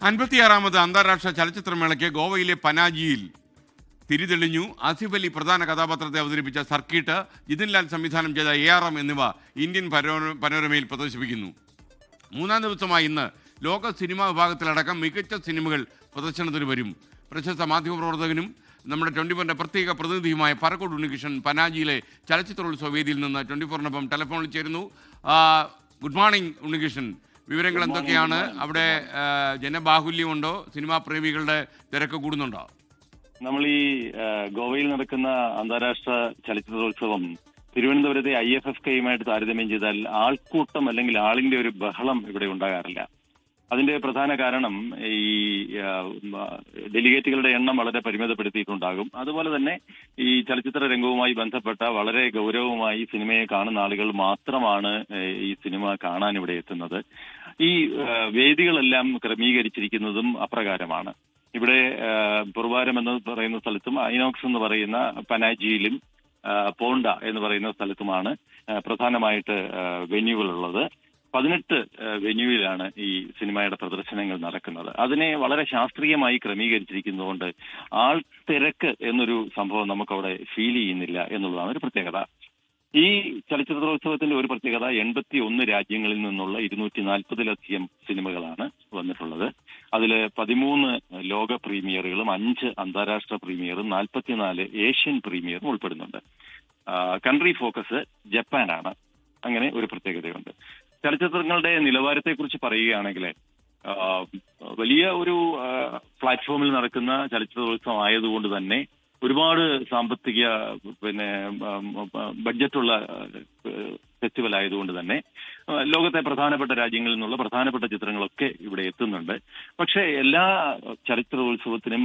56ാമത് അന്താരാഷ്ട്ര ചലച്ചിത്രമേളയ്ക്ക് ഗോവയിലെ പനാജിയിൽ തിരിതെളിഞ്ഞു. ആസിഫ് അലി പ്രധാന കഥാപാത്രത്തെ അവതരിപ്പിച്ച സർക്കിട്ട്, ജിതിൻലാൽ സംവിധാനം ചെയ്ത ARM എന്നിവ ഇന്ത്യൻ പനോരമയിൽ പ്രദർശിപ്പിക്കുന്നു. മൂന്നാം ദിവസമായി ഇന്ന് ലോക സിനിമാ വിഭാഗത്തിലടക്കം മികച്ച സിനിമകൾ പ്രദർശനത്തിന് വരും. പ്രശസ്ത മാധ്യമപ്രവർത്തകനും നമ്മുടെ 24ന്റെ പ്രത്യേക പ്രതിനിധിയുമായ പറക്കോട് ഉണ്ണികൃഷ്ണൻ പനാജിയിലെ ചലച്ചിത്രോത്സവ വേദിയിൽ നിന്ന് 24നൊപ്പം ടെലിഫോണിൽ ചേരുന്നു. ഗുഡ് മോർണിംഗ് ഉണ്ണികൃഷ്ണൻ, വിവരങ്ങൾ എന്തൊക്കെയാണ്? അവിടെ ജനബാഹുല്യമുണ്ടോ? സിനിമാ പ്രേമികളുടെ തിരക്ക് കൂടുന്നുണ്ടോ? നമ്മൾ ഈ ഗോവയിൽ നടക്കുന്ന അന്താരാഷ്ട്ര ചലച്ചിത്രോത്സവം തിരുവനന്തപുരത്തെ IFFKയുമായിട്ട് താരതമ്യം ചെയ്താൽ ആൾക്കൂട്ടം അല്ലെങ്കിൽ ആളിന്റെ ഒരു ബഹളം ഇവിടെ ഉണ്ടാകാറില്ല. അതിന്റെ പ്രധാന കാരണം ഈ ഡെലിഗേറ്റുകളുടെ എണ്ണം വളരെ പരിമിതപ്പെടുത്തിയിട്ടുണ്ടാകും. അതുപോലെ തന്നെ ഈ ചലച്ചിത്ര രംഗവുമായി ബന്ധപ്പെട്ട വളരെ ഗൗരവമായി സിനിമയെ കാണുന്ന ആളുകൾ മാത്രമാണ് ഈ സിനിമ കാണാൻ ഇവിടെ എത്തുന്നത്. ഈ വേദികളെല്ലാം ക്രമീകരിച്ചിരിക്കുന്നതും അപ്രകാരമാണ്. ഇവിടെ പുറവാരം എന്ന് പറയുന്ന സ്ഥലത്തും ഐനോക്സ് എന്ന് പറയുന്ന പനാജിയിലും പോണ്ട എന്ന് പറയുന്ന സ്ഥലത്തുമാണ് പ്രധാനമായിട്ട് വെന്യൂകളുള്ളത്. 18 വെന്യൂവിലാണ് ഈ സിനിമയുടെ പ്രദർശനങ്ങൾ നടക്കുന്നത്. അതിനെ വളരെ ശാസ്ത്രീയമായി ക്രമീകരിച്ചിരിക്കുന്നതുകൊണ്ട് ആൾ തിരക്ക് എന്നൊരു സംഭവം നമുക്കവിടെ ഫീൽ ചെയ്യുന്നില്ല എന്നുള്ളതാണ് ഒരു പ്രത്യേകത. ഈ ചലച്ചിത്രോത്സവത്തിന്റെ ഒരു പ്രത്യേകത 81 രാജ്യങ്ങളിൽ നിന്നുള്ള 240-ലധികം സിനിമകളാണ് വന്നിട്ടുള്ളത്. അതിൽ 13 ലോക പ്രീമിയറുകളും 5 അന്താരാഷ്ട്ര പ്രീമിയറും 44 ഏഷ്യൻ പ്രീമിയറും ഉൾപ്പെടുന്നുണ്ട്. കൺട്രി ഫോക്കസ് ജപ്പാനാണ്. അങ്ങനെ ഒരു പ്രത്യേകതയുണ്ട്. ചലച്ചിത്രങ്ങളുടെ നിലവാരത്തെക്കുറിച്ച് പറയുകയാണെങ്കിൽ വലിയ ഒരു പ്ലാറ്റ്ഫോമിൽ നടക്കുന്ന ചലച്ചിത്രോത്സവം ആയതുകൊണ്ട് തന്നെ ഒരുപാട് സാമ്പത്തിക ബഡ്ജറ്റുള്ള ഫെസ്റ്റിവൽ ആയതുകൊണ്ട് തന്നെ ലോകത്തെ പ്രധാനപ്പെട്ട രാജ്യങ്ങളിൽ നിന്നുള്ള പ്രധാനപ്പെട്ട ചിത്രങ്ങളൊക്കെ ഇവിടെ എത്തുന്നുണ്ട്. പക്ഷേ എല്ലാ ചലച്ചിത്രോത്സവത്തിനും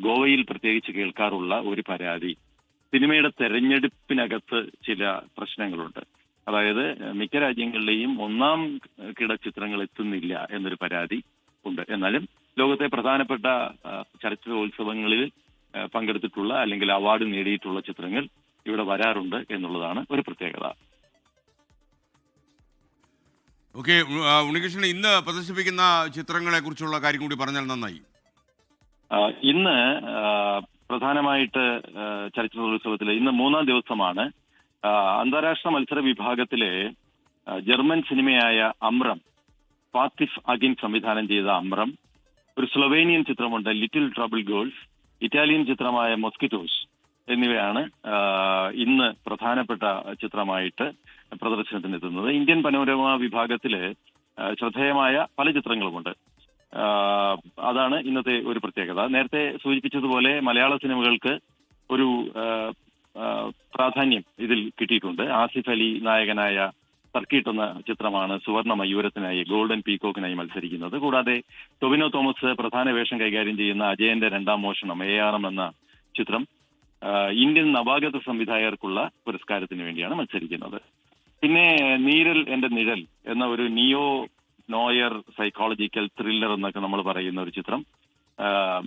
ഗോവയിൽ പ്രത്യേകിച്ച് കേൾക്കാറുള്ള ഒരു പരാതി സിനിമയുടെ തെരഞ്ഞെടുപ്പിനകത്ത് ചില പ്രശ്നങ്ങളുണ്ട്. അതായത് മിക്ക രാജ്യങ്ങളിലെയും ഒന്നാം കിട ചിത്രങ്ങൾ എത്തുന്നില്ല എന്നൊരു പരാതി ഉണ്ട്. എന്നാലും ലോകത്തെ പ്രധാനപ്പെട്ട ചലച്ചിത്രോത്സവങ്ങളിൽ പങ്കെടുത്തിട്ടുള്ള അല്ലെങ്കിൽ അവാർഡ് നേടിയിട്ടുള്ള ചിത്രങ്ങൾ ഇവിടെ വരാറുണ്ട് എന്നുള്ളതാണ് ഒരു പ്രത്യേകത. ഓക്കെ ഉണ്ണികൃഷ്ണൻ, ഇന്ന് പ്രദർശിപ്പിക്കുന്ന ചിത്രങ്ങളെ കുറിച്ചുള്ള കാര്യം കൂടി പറഞ്ഞാൽ നന്നായി. ഇന്ന് പ്രധാനമായിട്ട് ചലച്ചിത്രോത്സവത്തിലെ ഇന്ന് 3ാം ദിവസമാണ്. അന്താരാഷ്ട്ര മത്സര വിഭാഗത്തിലെ ജർമ്മൻ സിനിമയായ അമ്രം, ഫാത്തിഫ് അഗിൻ സംവിധാനം ചെയ്ത അമ്രം, ഒരു സ്ലൊവേനിയൻ ചിത്രമുണ്ട് ലിറ്റിൽ ട്രബിൾ ഗേൾസ്, ഇറ്റാലിയൻ ചിത്രമായ മൊസ്കിറ്റോസ് എന്നിവയാണ് ഇന്ന് പ്രധാനപ്പെട്ട ചിത്രമായിട്ട് പ്രദർശനത്തിനെത്തുന്നത്. ഇന്ത്യൻ പനോരമ വിഭാഗത്തില് ശ്രദ്ധേയമായ പല ചിത്രങ്ങളുമുണ്ട്. അതാണ് ഇന്നത്തെ ഒരു പ്രത്യേകത. നേരത്തെ സൂചിപ്പിച്ചതുപോലെ മലയാള സിനിമകൾക്ക് ഒരു പ്രാധാന്യം ഇതിൽ കിട്ടിയിട്ടുണ്ട്. ആസിഫ് അലി നായകനായ സർക്കിട്ട് എന്ന ചിത്രമാണ് സുവർണ മയൂരത്തിനായി ഗോൾഡൻ പീകോക്കിനായി മത്സരിക്കുന്നത്. കൂടാതെ ടൊവിനോ തോമസ് പ്രധാന വേഷം കൈകാര്യം ചെയ്യുന്ന അജയന്റെ 2ാം മോഷണം ARM എന്ന ചിത്രം ഇന്ത്യൻ നവാഗത സംവിധായകർക്കുള്ള പുരസ്കാരത്തിന് വേണ്ടിയാണ് മത്സരിക്കുന്നത്. പിന്നെ നീരൽ എന്റെ നിഴൽ എന്ന ഒരു നിയോ നോയർ സൈക്കോളജിക്കൽ ത്രില്ലർ എന്നൊക്കെ നമ്മൾ പറയുന്ന ഒരു ചിത്രം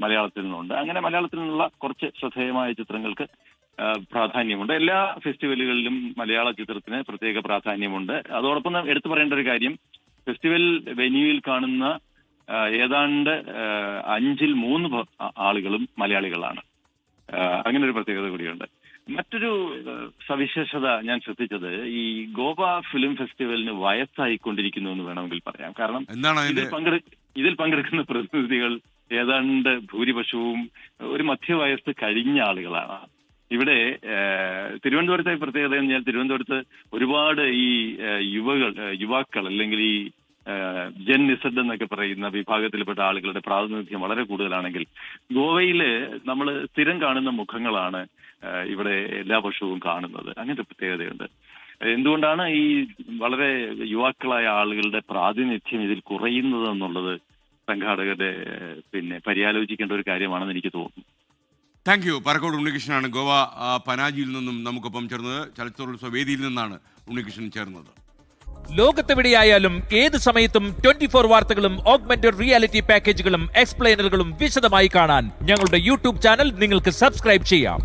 മലയാളത്തിൽ നിന്നുണ്ട്. അങ്ങനെ മലയാളത്തിൽ നിന്നുള്ള കുറച്ച് ശ്രദ്ധേയമായ ചിത്രങ്ങൾക്ക് പ്രാധാന്യമുണ്ട്. എല്ലാ ഫെസ്റ്റിവലുകളിലും മലയാള ചിത്രത്തിന് പ്രത്യേക പ്രാധാന്യമുണ്ട്. അതോടൊപ്പം എടുത്തു പറയേണ്ട ഒരു കാര്യം, ഫെസ്റ്റിവൽ വെന്യൂവിൽ കാണുന്ന ഏതാണ്ട് 5-ൽ 3 ആളുകളും മലയാളികളാണ്. അങ്ങനെ ഒരു പ്രത്യേകത കൂടിയുണ്ട്. മറ്റൊരു സവിശേഷത ഞാൻ ശ്രദ്ധിച്ചത് ഈ ഗോവ ഫിലിം ഫെസ്റ്റിവലിന് വയസ്സായിക്കൊണ്ടിരിക്കുന്നു എന്ന് വേണമെങ്കിൽ പറയാം. കാരണം ഇതിൽ പങ്കെടുക്കുന്ന പ്രതിനിധികൾ ഏതാണ്ട് ഭൂരിപക്ഷവും ഒരു മധ്യവയസ്സ് കഴിഞ്ഞ ആളുകളാണ്. ഇവിടെ തിരുവനന്തപുരത്തെ പ്രത്യേകത എന്ന് പറഞ്ഞാൽ തിരുവനന്തപുരത്ത് ഒരുപാട് ഈ യുവാക്കൾ അല്ലെങ്കിൽ ഈ ജെൻ ഇസഡ് എന്നൊക്കെ പറയുന്ന വിഭാഗത്തിൽപ്പെട്ട ആളുകളുടെ പ്രാതിനിധ്യം വളരെ കൂടുതലാണെങ്കിൽ ഗോവയില് നമ്മൾ സ്ഥിരം കാണുന്ന മുഖങ്ങളാണ് ഇവിടെ എല്ലാ വർഷവും കാണുന്നത്. അങ്ങനത്തെ പ്രത്യേകതയുണ്ട്. എന്തുകൊണ്ടാണ് ഈ വളരെ യുവാക്കളായ ആളുകളുടെ പ്രാതിനിധ്യം ഇതിൽ കുറയുന്നത് എന്നുള്ളത് സംഘാടകരുടെ പര്യാലോചിക്കേണ്ട ഒരു കാര്യമാണെന്ന് എനിക്ക് തോന്നുന്നു. Thank you. പറക്കോട് ഉണ്ണികൃഷ്ണനാണ് ഗോവ പനാജിയിൽ നിന്നും നമുക്കൊപ്പം ചേർന്നത്. ചലച്ചിത്രോത്സവ വേദിയിൽ നിന്നാണ് ഉണ്ണികൃഷ്ണൻ ചേർന്നത്. ലോകത്തെവിടെയായാലും ഏത് സമയത്തും 24 വാർത്തകളും ഓഗ്മെന്റഡ് റിയാലിറ്റി പാക്കേജുകളും എക്സ്പ്ലെയിനറുകളും വിശദമായി കാണാൻ ഞങ്ങളുടെ യൂട്യൂബ് ചാനൽ നിങ്ങൾക്ക് സബ്സ്ക്രൈബ് ചെയ്യാം.